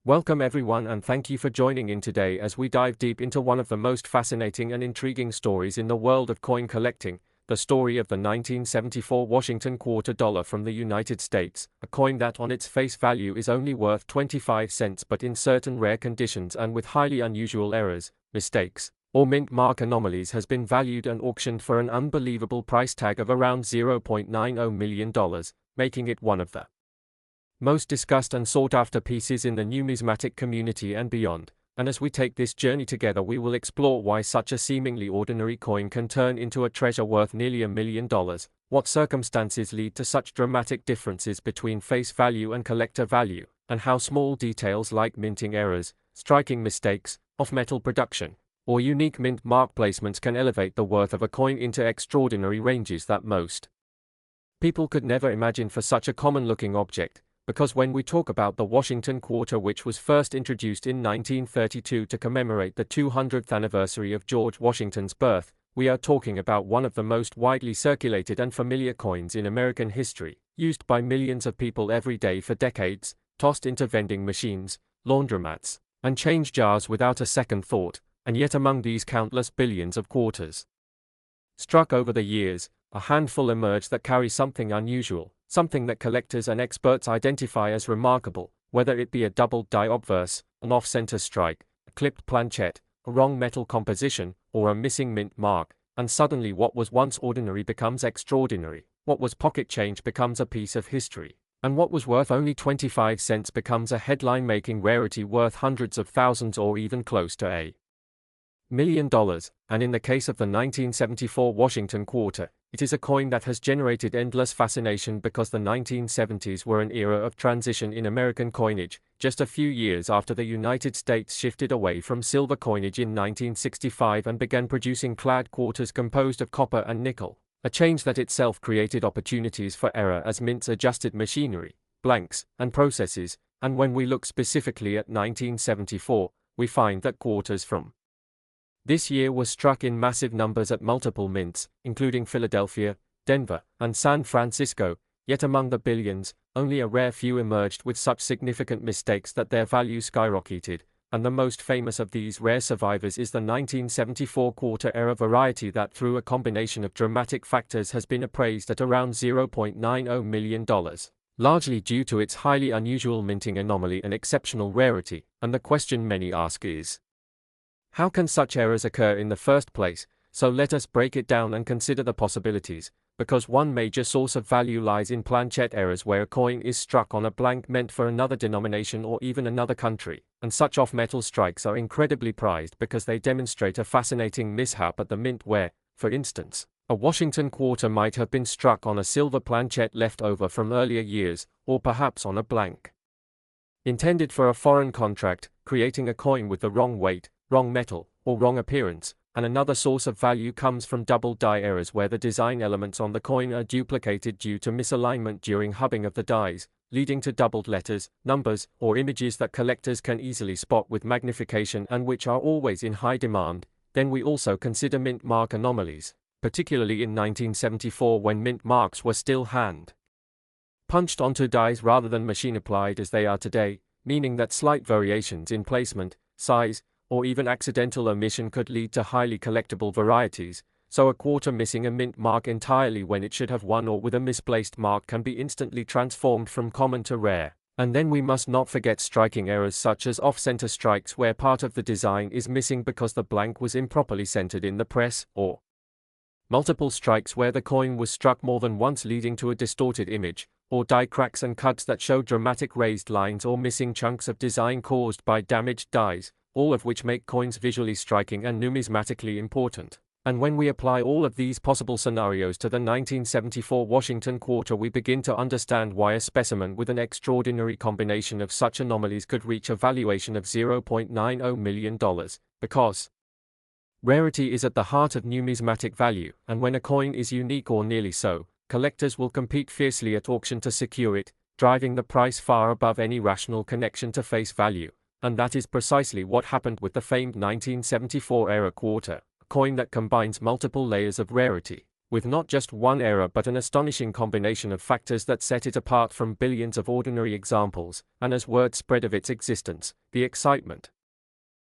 Welcome everyone and thank you for joining in today as we dive deep into one of the most fascinating and intriguing stories in the world of coin collecting, the story of the 1974 Washington quarter dollar from the United States, a coin that on its face value is only worth 25 cents but in certain rare conditions and with highly unusual errors, mistakes, or mint mark anomalies has been valued and auctioned for an unbelievable price tag of around $0.90 million, making it one of the most discussed and sought-after pieces in the numismatic community and beyond, and as we take this journey together we will explore why such a seemingly ordinary coin can turn into a treasure worth nearly $1 million, what circumstances lead to such dramatic differences between face value and collector value, and how small details like minting errors, striking mistakes, off-metal production, or unique mint mark placements can elevate the worth of a coin into extraordinary ranges that most people could never imagine for such a common-looking object. Because when we talk about the Washington quarter, which was first introduced in 1932 to commemorate the 200th anniversary of George Washington's birth, we are talking about one of the most widely circulated and familiar coins in American history, used by millions of people every day for decades, tossed into vending machines, laundromats, and change jars without a second thought, and yet among these countless billions of quarters struck over the years, a handful emerge that carry something unusual, something that collectors and experts identify as remarkable, whether it be a doubled die obverse, an off-center strike, a clipped planchette, a wrong metal composition, or a missing mint mark, and suddenly what was once ordinary becomes extraordinary, what was pocket change becomes a piece of history, and what was worth only 25 cents becomes a headline-making rarity worth hundreds of thousands or even close to $1 million, and in the case of the 1974 Washington quarter, it is a coin that has generated endless fascination because the 1970s were an era of transition in American coinage, just a few years after the United States shifted away from silver coinage in 1965 and began producing clad quarters composed of copper and nickel, a change that itself created opportunities for error as mints adjusted machinery, blanks, and processes, and when we look specifically at 1974, we find that quarters from this year was struck in massive numbers at multiple mints, including Philadelphia, Denver, and San Francisco, yet among the billions, only a rare few emerged with such significant mistakes that their value skyrocketed, and the most famous of these rare survivors is the 1974 quarter era variety that through a combination of dramatic factors has been appraised at around $0.90 million, largely due to its highly unusual minting anomaly and exceptional rarity, and the question many ask is, how can such errors occur in the first place? So let us break it down and consider the possibilities, because one major source of value lies in planchette errors where a coin is struck on a blank meant for another denomination or even another country, and such off-metal strikes are incredibly prized because they demonstrate a fascinating mishap at the mint where, for instance, a Washington quarter might have been struck on a silver planchette left over from earlier years, or perhaps on a blank intended for a foreign contract, creating a coin with the wrong weight, wrong metal, or wrong appearance, and another source of value comes from double die errors where the design elements on the coin are duplicated due to misalignment during hubbing of the dies, leading to doubled letters, numbers, or images that collectors can easily spot with magnification and which are always in high demand. Then we also consider mint mark anomalies, particularly in 1974 when mint marks were still hand punched onto dies rather than machine applied as they are today, meaning that slight variations in placement, size, or even accidental omission could lead to highly collectible varieties, so a quarter missing a mint mark entirely when it should have one or with a misplaced mark can be instantly transformed from common to rare. And then we must not forget striking errors such as off-center strikes where part of the design is missing because the blank was improperly centered in the press, or multiple strikes where the coin was struck more than once leading to a distorted image, or die cracks and cuts that show dramatic raised lines or missing chunks of design caused by damaged dies, all of which make coins visually striking and numismatically important. And when we apply all of these possible scenarios to the 1974 Washington quarter, we begin to understand why a specimen with an extraordinary combination of such anomalies could reach a valuation of $0.90 million, because rarity is at the heart of numismatic value, and when a coin is unique or nearly so, collectors will compete fiercely at auction to secure it, driving the price far above any rational connection to face value. And that is precisely what happened with the famed 1974 era quarter, a coin that combines multiple layers of rarity, with not just one error but an astonishing combination of factors that set it apart from billions of ordinary examples, and as word spread of its existence, the excitement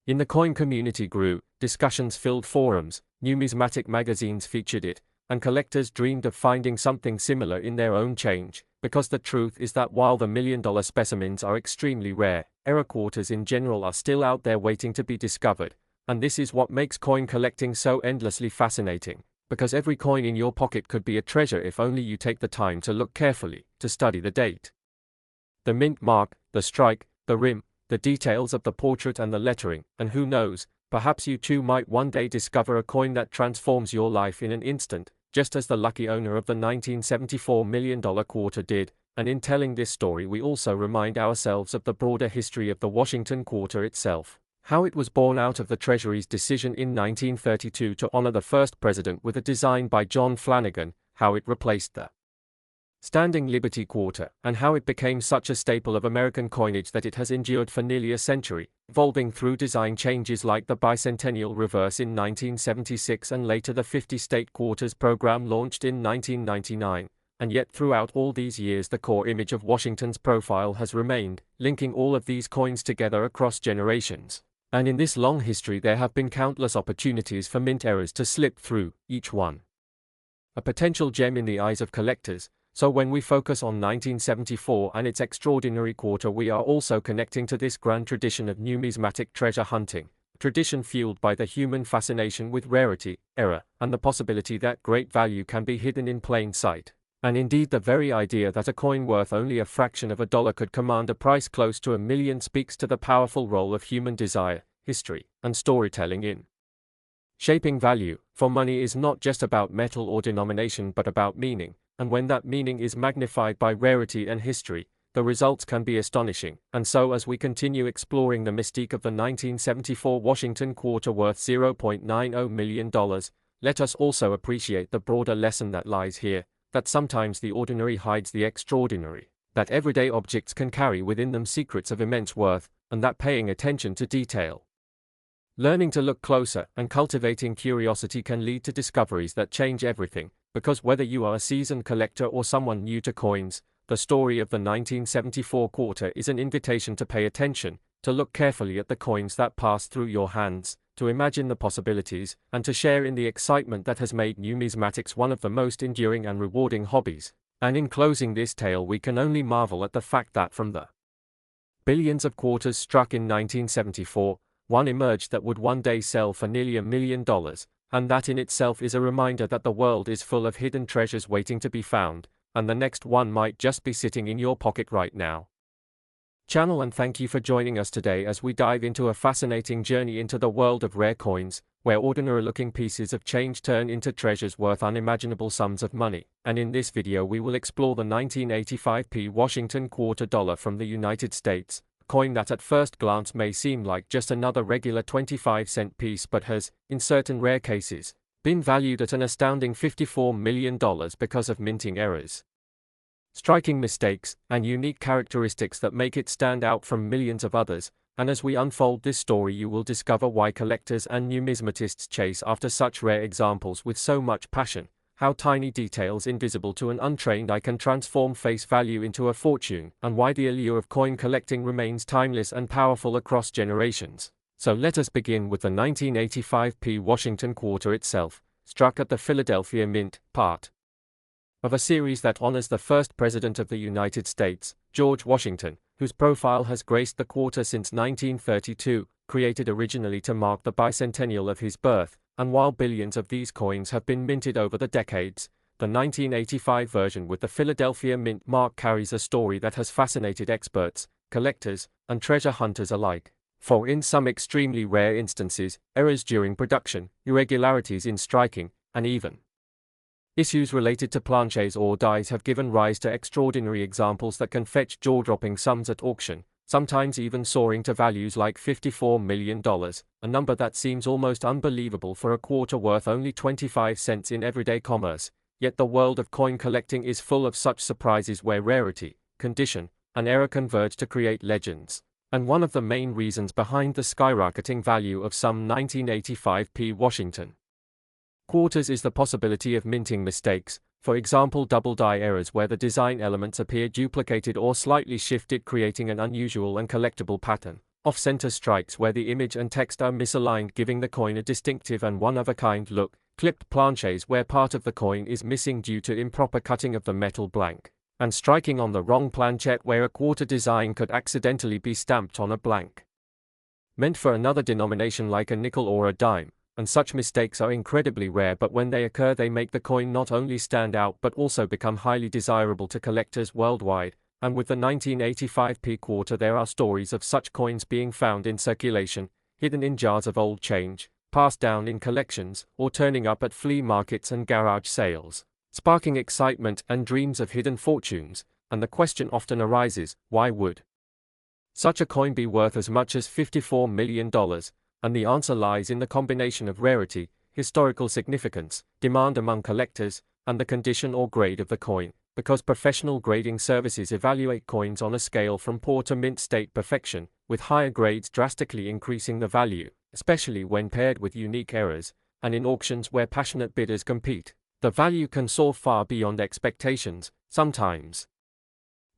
in the coin community grew, discussions filled forums, numismatic magazines featured it, and collectors dreamed of finding something similar in their own change, because the truth is that while the million-dollar specimens are extremely rare, error quarters in general are still out there waiting to be discovered, and this is what makes coin collecting so endlessly fascinating, because every coin in your pocket could be a treasure if only you take the time to look carefully, to study the date, the mint mark, the strike, the rim, the details of the portrait and the lettering, and who knows, perhaps you too might one day discover a coin that transforms your life in an instant, just as the lucky owner of the 1974 $1 million quarter did. And in telling this story we also remind ourselves of the broader history of the Washington quarter itself, how it was born out of the Treasury's decision in 1932 to honor the first president with a design by John Flanagan, how it replaced the standing Liberty quarter, and how it became such a staple of American coinage that it has endured for nearly a century, evolving through design changes like the bicentennial reverse in 1976 and later the 50-state quarters program launched in 1999, and yet throughout all these years the core image of Washington's profile has remained, linking all of these coins together across generations. And in this long history there have been countless opportunities for mint errors to slip through, each one a potential gem in the eyes of collectors. So when we focus on 1974 and its extraordinary quarter, we are also connecting to this grand tradition of numismatic treasure hunting, a tradition fueled by the human fascination with rarity, error, and the possibility that great value can be hidden in plain sight. And indeed the very idea that a coin worth only a fraction of a dollar could command a price close to $1 million speaks to the powerful role of human desire, history, and storytelling in shaping value, for money is not just about metal or denomination but about meaning. And when that meaning is magnified by rarity and history, the results can be astonishing. And so as we continue exploring the mystique of the 1974 Washington quarter worth $0.90 million, let us also appreciate the broader lesson that lies here, that sometimes the ordinary hides the extraordinary, that everyday objects can carry within them secrets of immense worth, and that paying attention to detail, learning to look closer, and cultivating curiosity can lead to discoveries that change everything. Because whether you are a seasoned collector or someone new to coins, the story of the 1974 quarter is an invitation to pay attention, to look carefully at the coins that pass through your hands, to imagine the possibilities, and to share in the excitement that has made numismatics one of the most enduring and rewarding hobbies. And in closing this tale we can only marvel at the fact that from the billions of quarters struck in 1974, one emerged that would one day sell for nearly $1 million. And that in itself is a reminder that the world is full of hidden treasures waiting to be found, and the next one might just be sitting in your pocket right now. Channel, and thank you for joining us today as we dive into a fascinating journey into the world of rare coins, where ordinary-looking pieces of change turn into treasures worth unimaginable sums of money. And in this video we will explore the 1985 Washington quarter dollar from the United States, coin that at first glance may seem like just another regular 25-cent piece but has, in certain rare cases, been valued at an astounding $54 million because of minting errors, striking mistakes, and unique characteristics that make it stand out from millions of others. And as we unfold this story you will discover why collectors and numismatists chase after such rare examples with so much passion, how tiny details invisible to an untrained eye can transform face value into a fortune, and why the allure of coin collecting remains timeless and powerful across generations. So let us begin with the 1985 Washington quarter itself, struck at the Philadelphia Mint, part of a series that honors the first president of the United States, George Washington, whose profile has graced the quarter since 1932, created originally to mark the bicentennial of his birth. And while billions of these coins have been minted over the decades, the 1985 version with the Philadelphia Mint mark carries a story that has fascinated experts, collectors, and treasure hunters alike. For in some extremely rare instances, errors during production, irregularities in striking, and even issues related to planches or dies have given rise to extraordinary examples that can fetch jaw-dropping sums at auction, sometimes even soaring to values like $54 million, a number that seems almost unbelievable for a quarter worth only 25 cents in everyday commerce. Yet the world of coin collecting is full of such surprises where rarity, condition, and error converge to create legends. And one of the main reasons behind the skyrocketing value of some 1985 Washington Quarters is the possibility of minting mistakes, for example double die errors where the design elements appear duplicated or slightly shifted, creating an unusual and collectible pattern. Off-center strikes where the image and text are misaligned, giving the coin a distinctive and one-of-a-kind look. Clipped planches where part of the coin is missing due to improper cutting of the metal blank. And striking on the wrong planchette where a quarter design could accidentally be stamped on a blank. Meant for another denomination like a nickel or a dime, and such mistakes are incredibly rare, but when they occur they make the coin not only stand out but also become highly desirable to collectors worldwide. And with the 1985p quarter there are stories of such coins being found in circulation, hidden in jars of old change, passed down in collections, or turning up at flea markets and garage sales, sparking excitement and dreams of hidden fortunes. And the question often arises, why would such a coin be worth as much as $54 million? And the answer lies in the combination of rarity, historical significance, demand among collectors, and the condition or grade of the coin, because professional grading services evaluate coins on a scale from poor to mint state perfection, with higher grades drastically increasing the value, especially when paired with unique errors, and in auctions where passionate bidders compete, the value can soar far beyond expectations, sometimes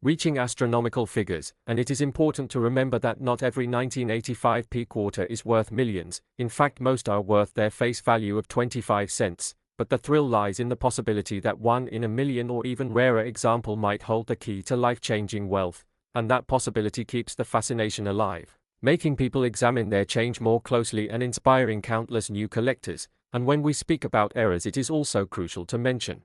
reaching astronomical figures. And it is important to remember that not every 1985p quarter is worth millions. In fact, most are worth their face value of 25 cents, but the thrill lies in the possibility that one in a million or even rarer example might hold the key to life-changing wealth, and that possibility keeps the fascination alive, making people examine their change more closely and inspiring countless new collectors. And when we speak about errors, it is also crucial to mention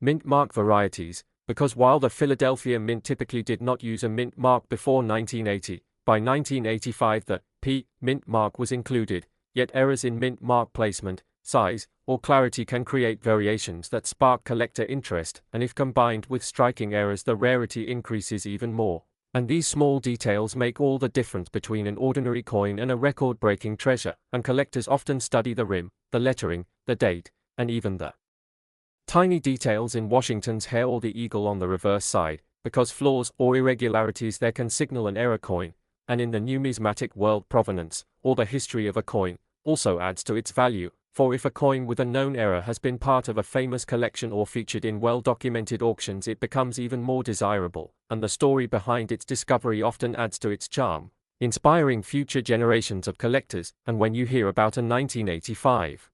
mint mark varieties, because while the Philadelphia Mint typically did not use a mint mark before 1980, by 1985 the P mint mark was included, yet errors in mint mark placement, size, or clarity can create variations that spark collector interest, and if combined with striking errors the rarity increases even more. And these small details make all the difference between an ordinary coin and a record-breaking treasure, and collectors often study the rim, the lettering, the date, and even the tiny details in Washington's hair or the eagle on the reverse side, because flaws or irregularities there can signal an error coin. And in the numismatic world, provenance, or the history of a coin, also adds to its value, for if a coin with a known error has been part of a famous collection or featured in well-documented auctions, it becomes even more desirable, and the story behind its discovery often adds to its charm, inspiring future generations of collectors. And when you hear about a 1985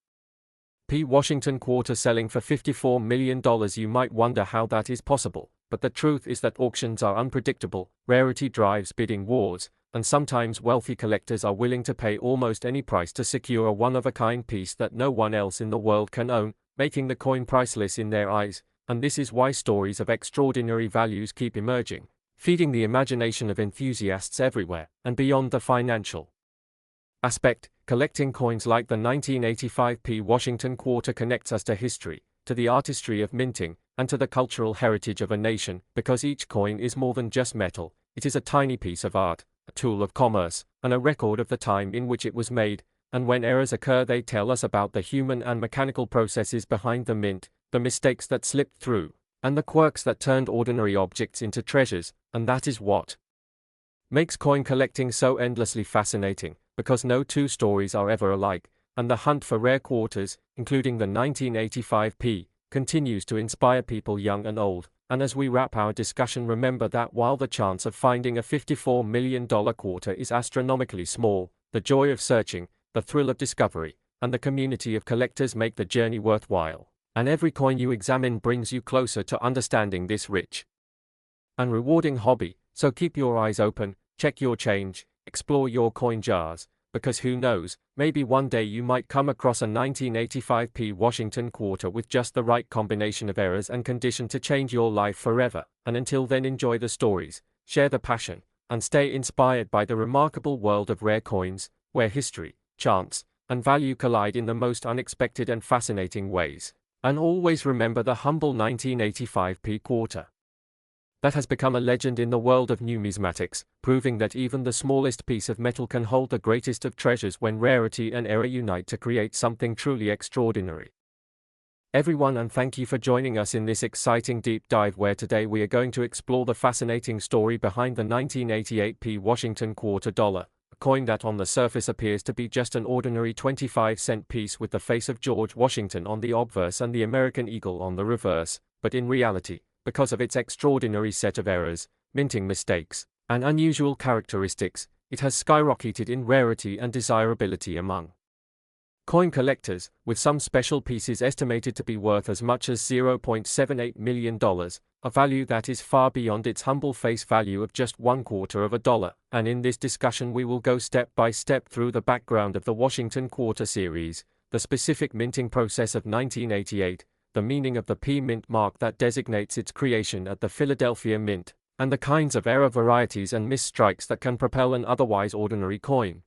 Washington quarter selling for $54 million, you might wonder how that is possible, but the truth is that auctions are unpredictable, rarity drives bidding wars, and sometimes wealthy collectors are willing to pay almost any price to secure a one-of-a-kind piece that no one else in the world can own, making the coin priceless in their eyes. And this is why stories of extraordinary values keep emerging, feeding the imagination of enthusiasts everywhere. And beyond the financial aspect, collecting coins like the 1985p Washington quarter connects us to history, to the artistry of minting, and to the cultural heritage of a nation, because each coin is more than just metal. It is a tiny piece of art, a tool of commerce, and a record of the time in which it was made. And when errors occur, they tell us about the human and mechanical processes behind the mint, the mistakes that slipped through, and the quirks that turned ordinary objects into treasures. And that is what makes coin collecting so endlessly fascinating, because no two stories are ever alike, and the hunt for rare quarters, including the 1985p, continues to inspire people young and old. And as we wrap our discussion, remember that while the chance of finding a $54 million quarter is astronomically small, the joy of searching, the thrill of discovery, and the community of collectors make the journey worthwhile. And every coin you examine brings you closer to understanding this rich and rewarding hobby. So keep your eyes open, check your change, explore your coin jars, because who knows, maybe one day you might come across a 1985p Washington quarter with just the right combination of errors and condition to change your life forever. And until then, enjoy the stories, share the passion, and stay inspired by the remarkable world of rare coins, where history, chance, and value collide in the most unexpected and fascinating ways. And always remember the humble 1985p quarter that has become a legend in the world of numismatics, proving that even the smallest piece of metal can hold the greatest of treasures when rarity and error unite to create something truly extraordinary. Everyone, and thank you for joining us in this exciting deep dive, where today we are going to explore the fascinating story behind the 1988p Washington quarter dollar, a coin that on the surface appears to be just an ordinary 25-cent piece with the face of George Washington on the obverse and the American eagle on the reverse, but in reality, because of its extraordinary set of errors, minting mistakes, and unusual characteristics, it has skyrocketed in rarity and desirability among coin collectors, with some special pieces estimated to be worth as much as $0.78 million, a value that is far beyond its humble face value of just $0.25. And in this discussion we will go step by step through the background of the Washington Quarter series, the specific minting process of 1988, the meaning of the P Mint mark that designates its creation at the Philadelphia Mint, and the kinds of error varieties and misstrikes that can propel an otherwise ordinary coin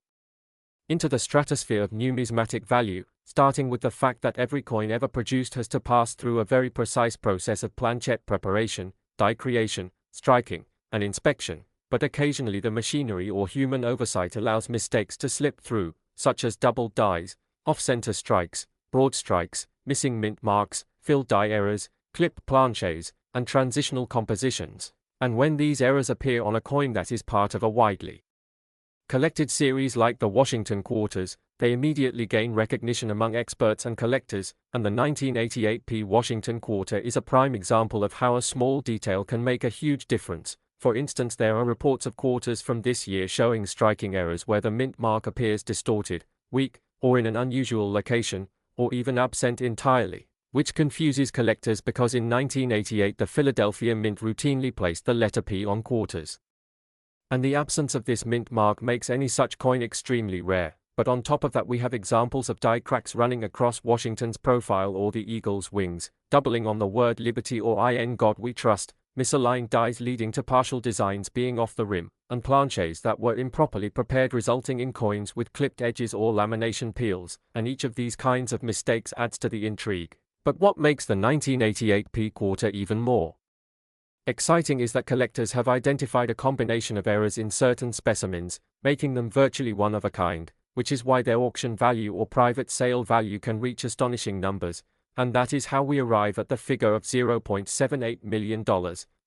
into the stratosphere of numismatic value, starting with the fact that every coin ever produced has to pass through a very precise process of planchette preparation, die creation, striking, and inspection, but occasionally the machinery or human oversight allows mistakes to slip through, such as doubled dies, off-center strikes, broad strikes, missing mint marks, filled die errors, clipped planches, and transitional compositions. And when these errors appear on a coin that is part of a widely collected series like the Washington Quarters, they immediately gain recognition among experts and collectors, and the 1988 P Washington Quarter is a prime example of how a small detail can make a huge difference. For instance, there are reports of quarters from this year showing striking errors where the mint mark appears distorted, weak, or in an unusual location, or even absent entirely, which confuses collectors because in 1988 the Philadelphia Mint routinely placed the letter P on quarters. And the absence of this mint mark makes any such coin extremely rare. But on top of that we have examples of die cracks running across Washington's profile or the eagle's wings, doubling on the word liberty or in God we trust, misaligned dies leading to partial designs being off the rim, and planches that were improperly prepared resulting in coins with clipped edges or lamination peels, and each of these kinds of mistakes adds to the intrigue. But what makes the 1988 P Quarter even more exciting is that collectors have identified a combination of errors in certain specimens, making them virtually one of a kind, which is why their auction value or private sale value can reach astonishing numbers, and that is how we arrive at the figure of $0.78 million,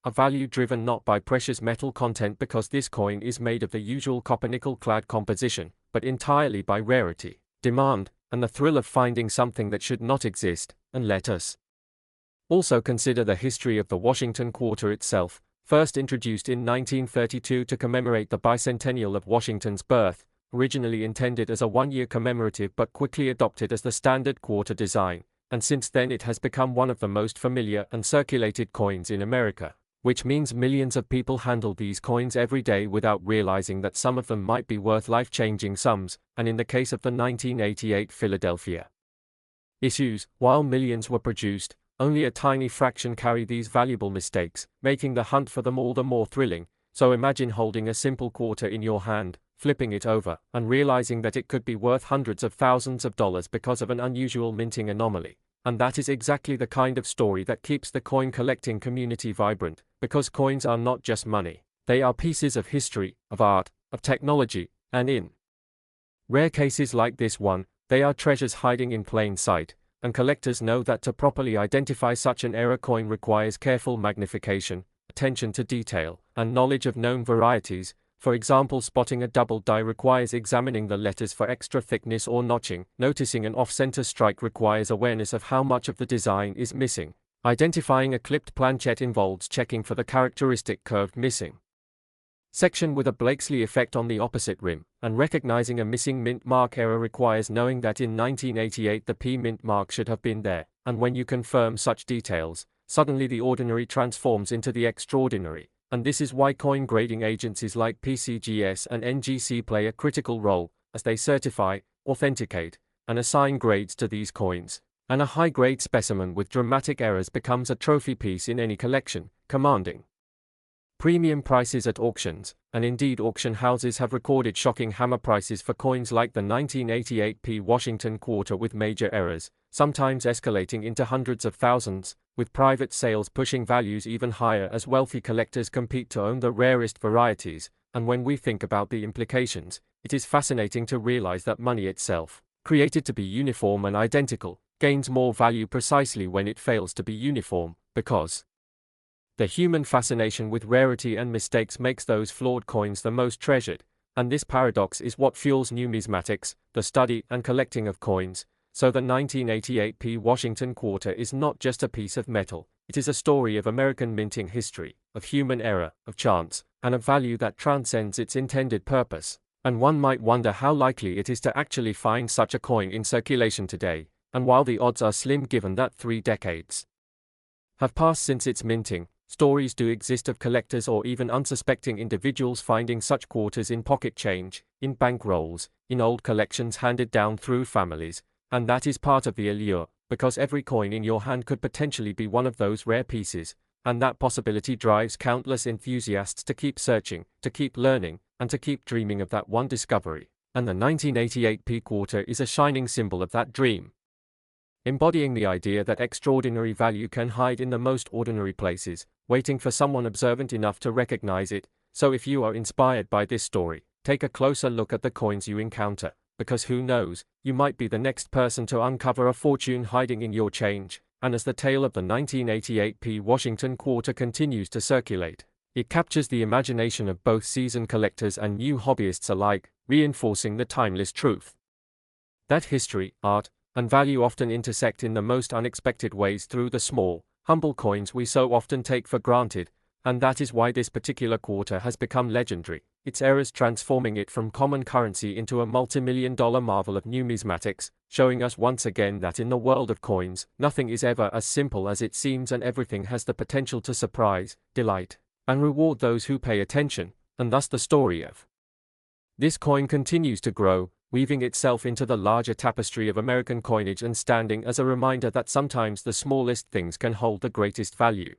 a value driven not by precious metal content because this coin is made of the usual copper-nickel clad composition, but entirely by rarity, demand, and the thrill of finding something that should not exist. And let us also consider the history of the Washington Quarter itself, first introduced in 1932 to commemorate the bicentennial of Washington's birth, originally intended as a one-year commemorative but quickly adopted as the standard quarter design, and since then it has become one of the most familiar and circulated coins in America, which means millions of people handle these coins every day without realizing that some of them might be worth life-changing sums, and in the case of the 1988 Philadelphia issues, while millions were produced, only a tiny fraction carry these valuable mistakes, making the hunt for them all the more thrilling. So imagine holding a simple quarter in your hand, flipping it over, and realizing that it could be worth hundreds of thousands of dollars because of an unusual minting anomaly. And that is exactly the kind of story that keeps the coin collecting community vibrant, because coins are not just money. They are pieces of history, of art, of technology, and in rare cases like this one, they are treasures hiding in plain sight. And collectors know that to properly identify such an error coin requires careful magnification, attention to detail, and knowledge of known varieties. For example, spotting a double die requires examining the letters for extra thickness or notching. Noticing an off-center strike requires awareness of how much of the design is missing. Identifying a clipped planchette involves checking for the characteristic curved missing section with a Blakesley effect on the opposite rim, and recognizing a missing mint mark error requires knowing that in 1988 the P mint mark should have been there, and when you confirm such details, suddenly the ordinary transforms into the extraordinary, and this is why coin grading agencies like PCGS and NGC play a critical role, as they certify, authenticate, and assign grades to these coins. And a high-grade specimen with dramatic errors becomes a trophy piece in any collection, commanding premium prices at auctions, and indeed auction houses have recorded shocking hammer prices for coins like the 1988 P Washington Quarter with major errors, sometimes escalating into hundreds of thousands, with private sales pushing values even higher as wealthy collectors compete to own the rarest varieties. And when we think about the implications, it is fascinating to realize that money itself, created to be uniform and identical, gains more value precisely when it fails to be uniform, because the human fascination with rarity and mistakes makes those flawed coins the most treasured, And this paradox is what fuels numismatics, the study and collecting of coins. So the 1988 Washington quarter is not just a piece of metal, it is a story of American minting history, of human error, of chance, and of value that transcends its intended purpose. And one might wonder how likely it is to actually find such a coin in circulation today, and while the odds are slim given that 3 decades have passed since its minting, stories do exist of collectors or even unsuspecting individuals finding such quarters in pocket change, in bank rolls, in old collections handed down through families. And that is part of the allure, because every coin in your hand could potentially be one of those rare pieces, and that possibility drives countless enthusiasts to keep searching, to keep learning, and to keep dreaming of that one discovery. And the 1988 quarter is a shining symbol of that dream, embodying the idea that extraordinary value can hide in the most ordinary places, waiting for someone observant enough to recognize it. So if you are inspired by this story, take a closer look at the coins you encounter, because who knows, you might be the next person to uncover a fortune hiding in your change. And as the tale of the 1988 Washington quarter continues to circulate, it captures the imagination of both seasoned collectors and new hobbyists alike, reinforcing the timeless truth that history, art, and value often intersect in the most unexpected ways through the small, humble coins we so often take for granted. And that is why this particular quarter has become legendary, its eras transforming it from common currency into a multi-million-dollar marvel of numismatics, showing us once again that in the world of coins, nothing is ever as simple as it seems and everything has the potential to surprise, delight, and reward those who pay attention. And thus the story of this coin continues to grow, weaving itself into the larger tapestry of American coinage and standing as a reminder that sometimes the smallest things can hold the greatest value.